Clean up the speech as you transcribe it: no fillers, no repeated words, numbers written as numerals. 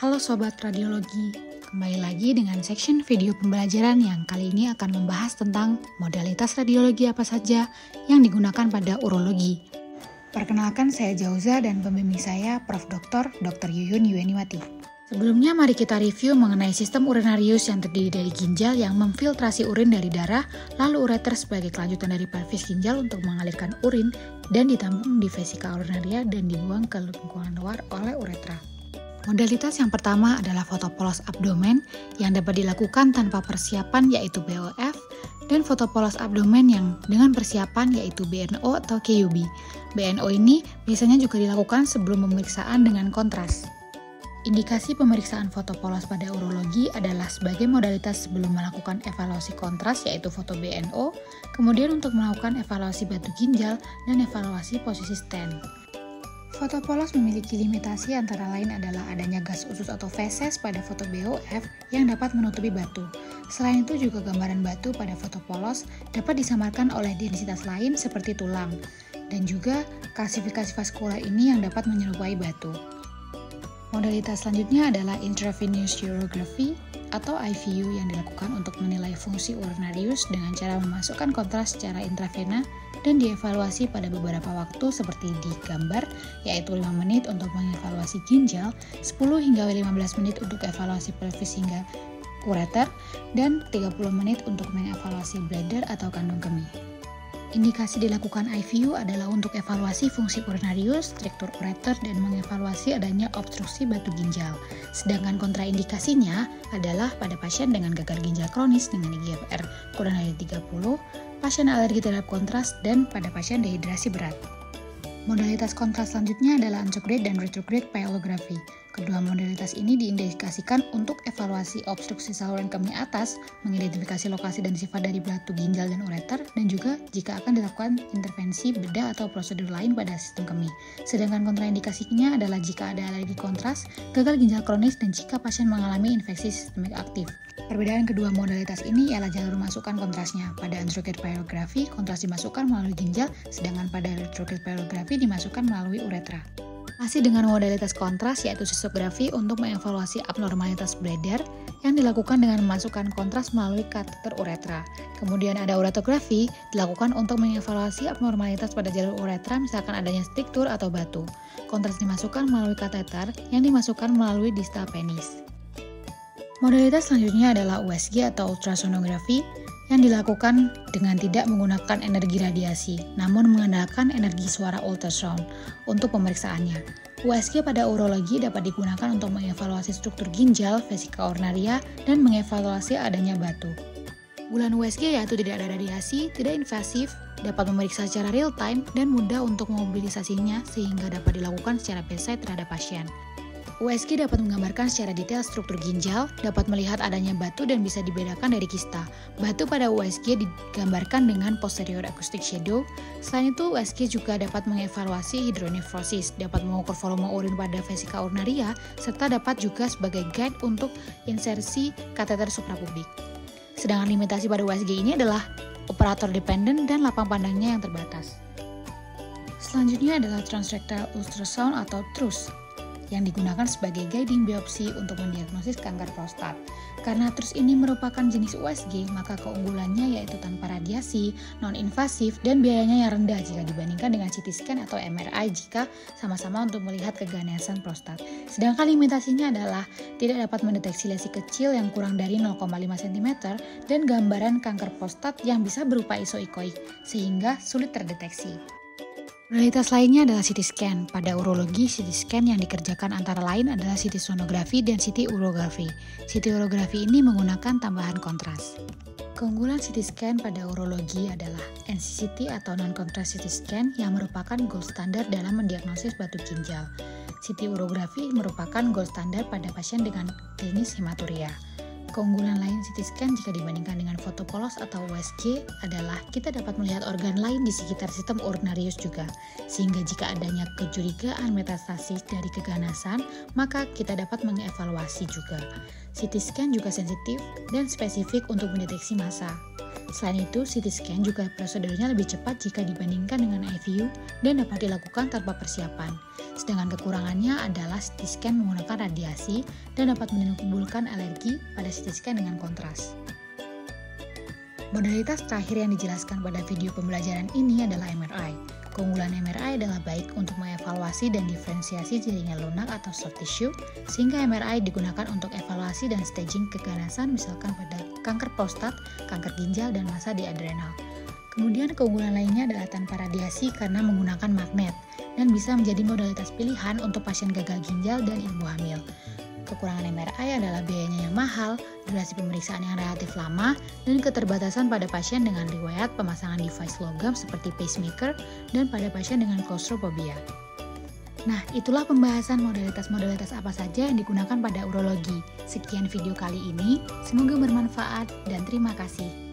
Halo Sobat Radiologi, kembali lagi dengan section video pembelajaran yang kali ini akan membahas tentang modalitas radiologi apa saja yang digunakan pada urologi. Perkenalkan, saya Jauza dan pembimbing saya Prof. Dr. Yuyun Yueniwati. Sebelumnya mari kita review mengenai sistem urinarius yang terdiri dari ginjal yang memfiltrasi urin dari darah, lalu ureter sebagai kelanjutan dari pelvis ginjal untuk mengalirkan urin dan ditampung di vesika urinaria dan dibuang ke lingkungan luar oleh uretra. Modalitas yang pertama adalah fotopolos abdomen yang dapat dilakukan tanpa persiapan yaitu BOF dan fotopolos abdomen yang dengan persiapan yaitu BNO atau KUB. BNO ini biasanya juga dilakukan sebelum pemeriksaan dengan kontras. Indikasi pemeriksaan fotopolos pada urologi adalah sebagai modalitas sebelum melakukan evaluasi kontras yaitu foto BNO, kemudian untuk melakukan evaluasi batu ginjal dan evaluasi posisi stent. Fotopolos memiliki limitasi antara lain adalah adanya gas usus atau feses pada foto BOF yang dapat menutupi batu. Selain itu juga gambaran batu pada fotopolos dapat disamarkan oleh densitas lain seperti tulang dan juga kalsifikasi vaskular ini yang dapat menyerupai batu. Modalitas selanjutnya adalah intravenous urography atau IVU yang dilakukan untuk menilai fungsi urinarius dengan cara memasukkan kontras secara intravena dan dievaluasi pada beberapa waktu seperti di gambar, yaitu 5 menit untuk mengevaluasi ginjal, 10 hingga 15 menit untuk evaluasi pelvis hingga ureter, dan 30 menit untuk mengevaluasi bladder atau kandung kemih. Indikasi dilakukan IVU adalah untuk evaluasi fungsi urinarius, struktur ureter, dan mengevaluasi adanya obstruksi batu ginjal. Sedangkan kontraindikasinya adalah pada pasien dengan gagal ginjal kronis dengan IGFR kurang dari 30, pasien alergi terhadap kontras, dan pada pasien dehidrasi berat. Modalitas kontras selanjutnya adalah anterograde dan retrograde pyelography. Kedua modalitas ini diindikasikan untuk evaluasi obstruksi saluran kemih atas, mengidentifikasi lokasi dan sifat dari batu ginjal dan ureter, dan juga jika akan dilakukan intervensi bedah atau prosedur lain pada sistem kemih. Sedangkan kontraindikasinya adalah jika ada alergi kontras, gagal ginjal kronis, dan jika pasien mengalami infeksi sistemik aktif. Perbedaan kedua modalitas ini ialah jalur masukkan kontrasnya. Pada anterograde pyelography, kontras dimasukkan melalui ginjal, sedangkan pada retrograde pyelography dimasukkan melalui uretra. Masih dengan modalitas kontras yaitu sistografi untuk mengevaluasi abnormalitas bladder yang dilakukan dengan memasukkan kontras melalui kateter uretra. Kemudian ada uretografi dilakukan untuk mengevaluasi abnormalitas pada jalur uretra misalkan adanya struktur atau batu. Kontras dimasukkan melalui kateter yang dimasukkan melalui distal penis. Modalitas selanjutnya adalah USG atau ultrasonografi yang dilakukan dengan tidak menggunakan energi radiasi, namun mengandalkan energi suara ultrasound untuk pemeriksaannya. USG pada urologi dapat digunakan untuk mengevaluasi struktur ginjal, vesika urinaria, dan mengevaluasi adanya batu. Unggulan USG yaitu tidak ada radiasi, tidak invasif, dapat memeriksa secara real time, dan mudah untuk memobilisasinya sehingga dapat dilakukan secara bedside terhadap pasien. USG dapat menggambarkan secara detail struktur ginjal, dapat melihat adanya batu dan bisa dibedakan dari kista. Batu pada USG digambarkan dengan posterior acoustic shadow. Selain itu, USG juga dapat mengevaluasi hidronefrosis, dapat mengukur volume urin pada vesika urinaria, serta dapat juga sebagai guide untuk insersi kateter suprapubik. Sedangkan limitasi pada USG ini adalah operator dependent dan lapang pandangnya yang terbatas. Selanjutnya adalah transrectal ultrasound atau TRUS, yang digunakan sebagai guiding biopsi untuk mendiagnosis kanker prostat. Karena TRUS ini merupakan jenis USG, maka keunggulannya yaitu tanpa radiasi, non-invasif, dan biayanya yang rendah jika dibandingkan dengan CT scan atau MRI jika sama-sama untuk melihat keganasan prostat. Sedangkan limitasinya adalah tidak dapat mendeteksi lesi kecil yang kurang dari 0,5 cm dan gambaran kanker prostat yang bisa berupa isoikoik, sehingga sulit terdeteksi. Modalitas lainnya adalah CT scan. Pada urologi, CT scan yang dikerjakan antara lain adalah CT sonografi dan CT urografi. CT urografi ini menggunakan tambahan kontras. Keunggulan CT scan pada urologi adalah NCCT atau non-contrast CT scan yang merupakan gold standard dalam mendiagnosis batu ginjal. CT urografi merupakan gold standard pada pasien dengan klinis hematuria. Keunggulan lain CT scan jika dibandingkan dengan foto polos atau USG adalah kita dapat melihat organ lain di sekitar sistem urinarius juga, sehingga jika adanya kecurigaan metastasis dari keganasan, maka kita dapat mengevaluasi juga. CT scan juga sensitif dan spesifik untuk mendeteksi massa. Selain itu, CT scan juga prosedurnya lebih cepat jika dibandingkan dengan IVU dan dapat dilakukan tanpa persiapan. Sedangkan kekurangannya adalah CT scan menggunakan radiasi dan dapat menimbulkan alergi pada CT scan dengan kontras. Modalitas terakhir yang dijelaskan pada video pembelajaran ini adalah MRI. Keunggulan MRI adalah baik untuk mengevaluasi dan diferensiasi jaringan lunak atau soft tissue, sehingga MRI digunakan untuk evaluasi dan staging keganasan misalkan pada kanker prostat, kanker ginjal, dan massa di adrenal. Kemudian keunggulan lainnya adalah tanpa radiasi karena menggunakan magnet, dan bisa menjadi modalitas pilihan untuk pasien gagal ginjal dan ibu hamil. Kekurangan MRI adalah biayanya yang mahal, durasi pemeriksaan yang relatif lama, dan keterbatasan pada pasien dengan riwayat pemasangan device logam seperti pacemaker dan pada pasien dengan klaustrofobia. Nah, itulah pembahasan modalitas-modalitas apa saja yang digunakan pada urologi. Sekian video kali ini, semoga bermanfaat dan terima kasih.